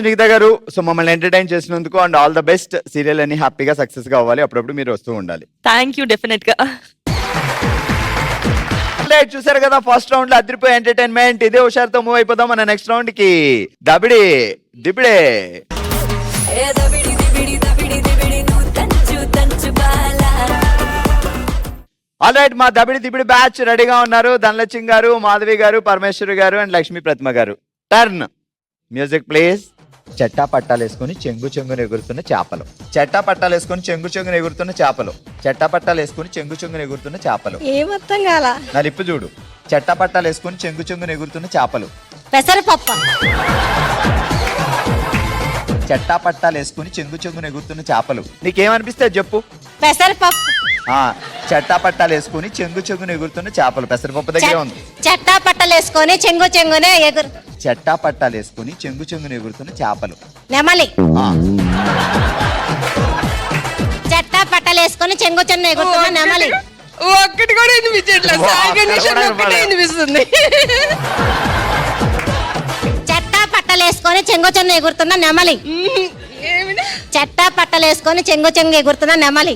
నిఖిత గారు, సో మమ్మల్ని ఎంటర్టైన్ చేసినందుకు and all the best. Serial అన్ని హ్యాపీగా సక్సెస్ గా అవ్వాలి, అప్పుడప్పుడు మీరు వస్తూ ఉండాలి. థ్యాంక్ యూ, డెఫినెట్ గా. చూసారు కదా, ఫస్ట్ రౌండ్ లో అదిరిపోయే ఎంటర్టైన్మెంట్. ఇదే హుషారుతో మూవ్ అయిపోదాం మన నెక్స్ట్ రౌండ్ కి. దబిడి దిబిడే. ఆల్ రైట్, మా దబిడి దిబిడి బ్యాచ్ రెడీగా ఉన్నారు. ధనలక్ష్మి గారు, మాధవి గారు, పరమేశ్వరి గారు అండ్ లక్ష్మీ ప్రతిమ గారు. Turn music please. చెట్టా పట్టాలు వేసుకుని చెంగు చెంగును ఎగురుతున్న చేపలు. చెట్టా పట్టాలు వేసుకుని చెంగు చెంగును ఎగురుతున్న చేపలు. చెట్టా పట్టాలు వేసుకుని చెంగు చెంగును ఎగురుతున్న చేపలు. ఏమర్థం కాల. నా లిప్పు చూడు. చెట్టా పట్టాలు వేసుకుని చెంగు చెంగును ఎగురుతున్న చేపలు. పెసరపప్ప. చెట్టా పట్టాలు వేసుకుని చెంగు చెంగును ఎగురుతున్న చేపలు. నీకేమనిపిస్తే చెప్పు. పెసరపప్పు. చెట్టా పట్టాలు వేసుకుని చెంగు చెంగును ఎగురుతున్న చేపలు. పెసరపప్పు దగ్గరే ఉంది. చెట్టా పట్టలు వేసుకొని చెంగు చెంగునే ఎగురు. చెట్టా పట్టాలు వేసుకుని చెంగు చెంగును ఎగురుతున్న చేపలు. నెమలి. చెట్టా పట్టలు వేసుకొని చెంగు చెంగు ఎగురుతున్న నెమలి. ఒక్కటి కూడా వినిపించట్లేదు, వినిపిస్తుంది. చెట్టా పట్టలు వేసుకొని చెంగు చెంగు ఎగురుతున్న నెమలి. చెట్టా పట్టలు వేసుకొని చెంగు చెంగు ఎగురుతున్న నెమలి.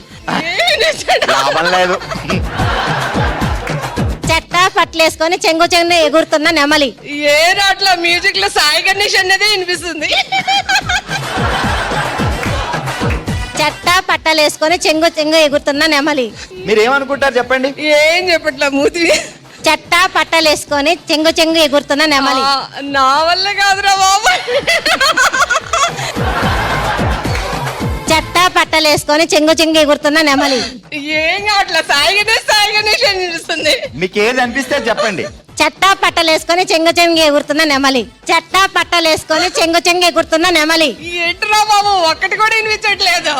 చెట్టా పట్టలు వేసుకొని చెంగు చెంగు ఎగురుతున్న నెమలి. ఏ రాట్ల మ్యూజిక్ లో సాయి గణేష్ అనేది వినిపిస్తుంది. చెట్టా పట్టలు వేసుకొని చెంగు చెంగు ఎగురుతున్న నెమలి. మీరేమనుకుంటారు చెప్పండి. ఏం చెప్పట్లా మూతి. చెట్టా పట్టలు వేసుకొని చెంగు చెంగు ఎగురుతున్న నెమలి. నా వల్ల కాదురా బాబు. చెట్టా పట్టలు వేసుకొని చెంగు చెంగు ఎగురుతున్న నెమలి. ఏం కావట్లా, సాయి గణేష్ అని వినిపిస్తుంది. మీకు ఏది అనిపిస్తే చెప్పండి. చెట్టా పట్టలు వేసుకొని చెంగు చెంగు ఎగురుతున్న నెమలి. చెట్టా పట్టలు వేసుకొని చెంగు చెంగు ఎగురుతున్న నెమలి. ఏంట్రా బాబు, ఒక్కటి కూడా వినిపించట్లేదు.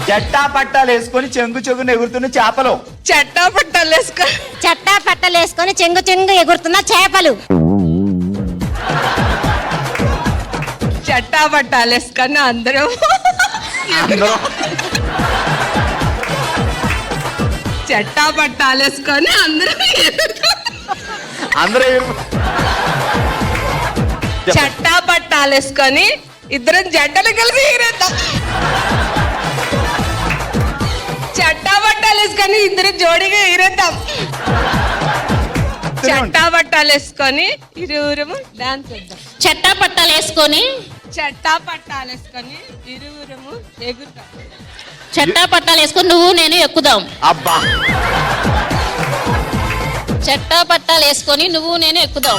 చెట్టా పట్టాలు వేసుకొని చెంగు చెంగును ఎగురుతున్న చేపలు. చెట్టా పట్టాలు వేసుకొని చెట్టా పట్టలు వేసుకొని చెంగు చెంగు ఎగురుతున్న చేపలు. చెట్టా పట్టాలు వేసుకొని అందరం చెట్టా పట్టాలు వేసుకొని అందరం చెట్టా పట్టాలు వేసుకొని ఇద్దరం జంటలు కలిసి ఎగిరేద్దాం. చెట్టా పట్టాలు వేసుకొని ఇద్దరు జోడిగా ఎగిరేద్దాం. చెట్టా పట్టాలు వేసుకొని ఇరువురము డాన్స్ చేద్దాం. చెట్టా పట్టాలు వేసుకొని చెట్టా పట్టాలు వేసుకొని ఇరువురము ఎగురుతాం. చెట్టా పట్టాలు వేసుకొని నువ్వు నేను ఎక్కుదాం. అబ్బా. చెట్టా పట్టాలు వేసుకొని నువ్వు నేను ఎక్కుదాం.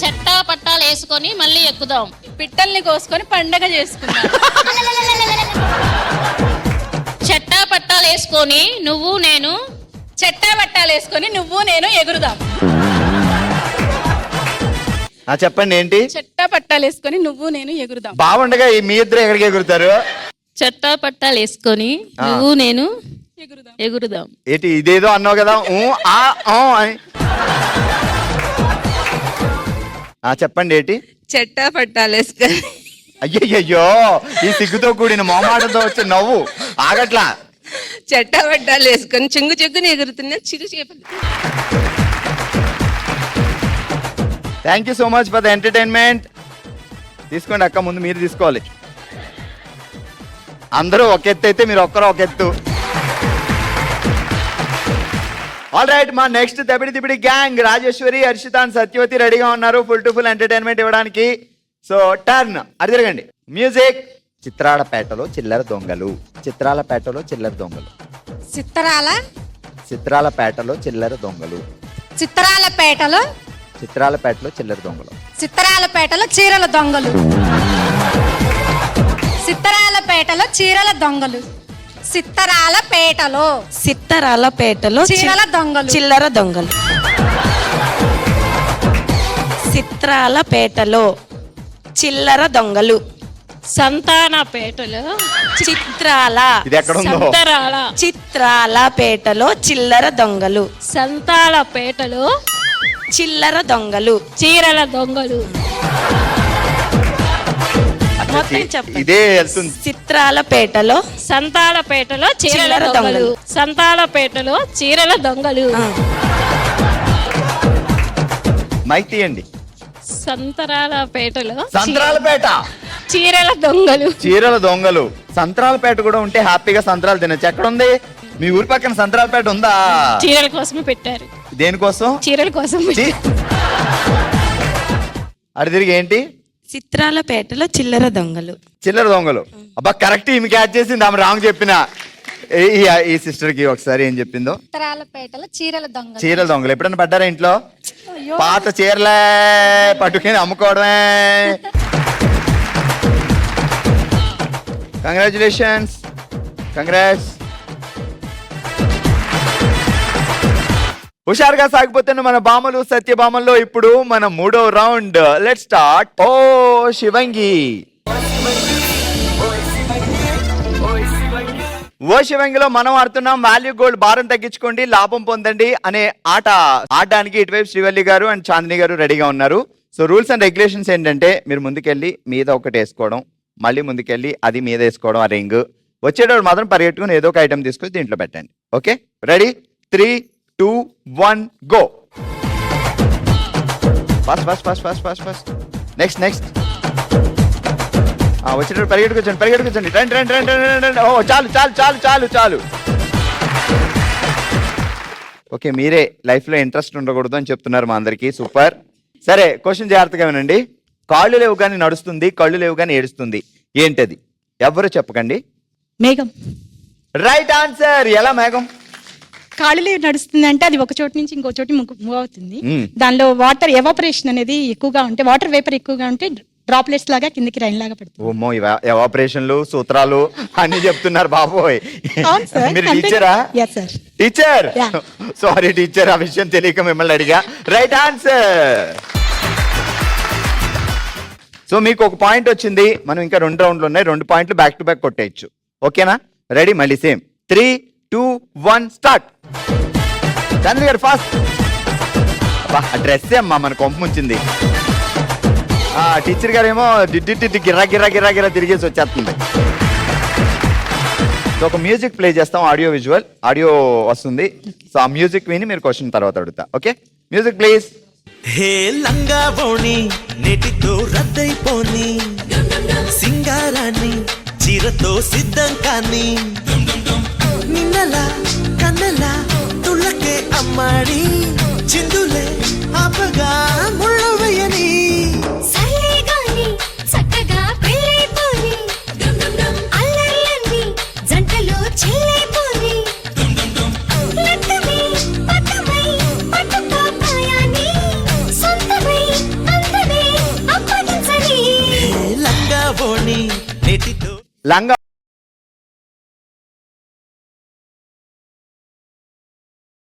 చెట్టా పట్టాలు వేసుకొని మళ్ళీ ఎక్కుదాం. పిట్టల్ని కోసుకొని పండగ చేసుకుందాం. చెట్టా పట్టాలు వేసుకొని నువ్వు నేను చెట్టా పట్టాలు వేసుకొని నువ్వు నేను ఎగురుదాం. చెప్పండి ఏంటి. చెట్టా పట్టాలు వేసుకొని నువ్వు నేను ఎగురుదాం. బాగుండగా మీ ఇద్దరు ఎక్కడికి ఎగురుతారు. చెట్టా పట్టాలు వేసుకొని నువ్వు నేను ఎగురుదాం. ఏంటి ఇదేదో అన్నావు కదా అని. చెప్పండి ఏంటి. చెట్టా పట్టాలు వేసుకొని. అయ్యయ్యో, ఈ సిగ్గుతో కూడిన మొహమాటంతో వచ్చే నవ్వు ఆగట్లా. చెట్టా పట్టాలు వేసుకొని చెంగు చెంగుని ఎగురుతున్న చిరు చేపలు. Thank you so much for the entertainment. తీసుకోండి అక్క, ముందు మీరు తీసుకోవాలి. అందరూ ఒక ఎత్తు అయితే మీరు ఒక్కరు ఒక ఎత్తు. ఆల్ రైట్, మా నెక్స్ట్ దబిడి దిబిడి గ్యాంగ్ రాజేశ్వరి, హర్షిత, సత్యవతి రెడీగా ఉన్నారు ఫుల్ టు ఫుల్ ఎంటర్టైన్మెంట్ ఇవ్వడానికి. సో టర్న్ అది తిరగండి. మ్యూజిక్. చిత్రాలపేటలో చిల్లర దొంగలు. చిత్రాలపేటలో చిల్లర దొంగలు. చిత్రాలపేటలో చిల్లర దొంగలు. చిత్రాలపేటలో చిల్లర దొంగలు. చిత్రాలపేటలో చీరల దొంగలు. చిత్రాలపేటలో చీరల దొంగలు. చిత్తరాలపేటలో చీరల దొంగలు. చిల్లర దొంగలు. చిత్రాలపేటలో చిల్లర దొంగలు. సంతానపేటలో చిత్రాలపేటలో చిల్లర దొంగలు. సంతానపేటలో చిల్లర దొంగలు. చీరల దొంగలు. ఇదే వెళ్తుంది. చిత్రాలపేటలో సంతానపేటలో చీరల దొంగలు. సంతానపేటలో చీరల దొంగలు. మైక్ తీయండి. సంతరాలపేటలో సంత్రాలపేట. చీరల దొంగలు. చీరల దొంగలు. సంత్రాలపేట కూడా ఉంటే హ్యాపీగా సంత్రాలు తినచ్చు. ఎక్కడ ఉంది? మీ ఊరి పక్కన సంత్రాలపేట ఉందా? చీరల కోసమే పెట్టారు. దేనికోసం? చీరల కోసం. అడి తిరిగి ఏంటి? చిత్రాలపేటలో చిల్లర దొంగలు. చిల్లర దొంగలు. అబ్బా కరెక్ట్, ఈమె క్యాచ్ చేసింది. ఆమె రాంగ్ చెప్పిన. ఈ సిస్టర్ కి ఒకసారి ఏం చెప్పిందో. ఉత్తరాలపేటలో చీరల దొంగలు. చీరల దొంగలు. ఎప్పుడైనా పడ్డారా ఇంట్లో? పాత చీరలే పట్టుకుని అమ్ముకోవడమే. కంగ్రాచులేషన్స్. కంగ్రాట్స్. హుషారుగా సాగిపోతున్న మన భామలు సత్యభామల్లో ఇప్పుడు మన 3వ రౌండ్. Let's start. ఓ శివంగి. ఓ శివంగిలో మనం ఆడుతున్నాం వాల్యూ గోల్డ్. భారం తగ్గించుకోండి, లాభం పొందండి అనే ఆట ఆడడానికి ఇటువైపు శ్రీవల్లి గారు అండ్ చాందిని గారు రెడీగా ఉన్నారు. సో రూల్స్ అండ్ రెగ్యులేషన్స్ ఏంటంటే, మీరు ముందుకెళ్ళి మీద ఒకటి వేసుకోవడం, మళ్ళీ ముందుకెళ్ళి అది మీద వేసుకోవడం, ఆ రింగ్ వచ్చేటప్పుడు మాత్రం పరిగెట్టుకుని ఏదో ఒక ఐటమ్ తీసుకొని దీంట్లో పెట్టండి. Okay, ready? 3, 2, 1 go. First. Next. వచ్చేటప్పుడు పరిగెట్టుకొచ్చండి. రండి. ఓ చాలు. ఓకే, మీరే లైఫ్ లో ఇంట్రెస్ట్ ఉండకూడదు అని చెప్తున్నారు మా అందరికి. సూపర్. సరే, క్వశ్చన్ జాగ్రత్తగా వినండి. కాళ్ళు లేవు కానీ నడుస్తుంది, కళ్ళు లేవు కానీ ఏడుస్తుంది. ఏంటది? ఎవరు చెప్పకండి. మేఘం. Right answer. ఎలా మేఘం? కాళ్ళు లేవు నడుస్తుంది అంటే అది ఒక చోటు నుంచి ఇంకో చోటు మూవ్ అవుతుంది. మ్మ్. దానిలో వాటర్ ఎవాపరేషన్ అనేది ఎక్కువగా ఉంటే, వాటర్ వేపర్ ఎక్కువగా ఉంటే డ్రాప్లెట్స్ లాగా కిందికి రైన్ లాగా పడుతుంది. ఓమ్మో, ఎవాపరేషన్లు సూత్రాలు అన్ని చెప్తున్నారు బాబోయ్. అవును సార్. మీరు టీచరా? Yes, sir. Teacher. Yeah. Sorry teacher, ఆ విషయం తెలియక మిమ్మల్ని అడిగా. Right answer. సో మీకు ఒక పాయింట్ వచ్చింది. మనం ఇంకా 2 రౌండ్లు ఉన్నాయి. 2 పాయింట్లు బ్యాక్ టు బ్యాక్ కొట్టేయచ్చు. ఓకేనా? రెడీ? మళ్ళీ సేమ్. 3, 2, 1 స్టార్ట్. చంద్ర గారు ఫాస్ట్. డ్రెస్ అమ్మా మన కొంప ముంచింది. టీచర్ గారు ఏమో గిర్రా తిరిగేసి వచ్చేస్తుంది. సో ఒక మ్యూజిక్ ప్లే చేస్తాం, ఆడియో విజువల్. ఆడియో వస్తుంది. సో ఆ మ్యూజిక్ విని మీరు క్వశ్చన్ తర్వాత అడుగుతా. Okay, music please. హే లంగా బోని నెటితో రద్దయిపోని, సింగారాన్ని చీరతో సిద్ధం కాని, నిన్నలా కన్నలా తుళ్ళకే అమ్మాడి, చిందులే ఆపగా ముళ్ళు వేయని. లంగా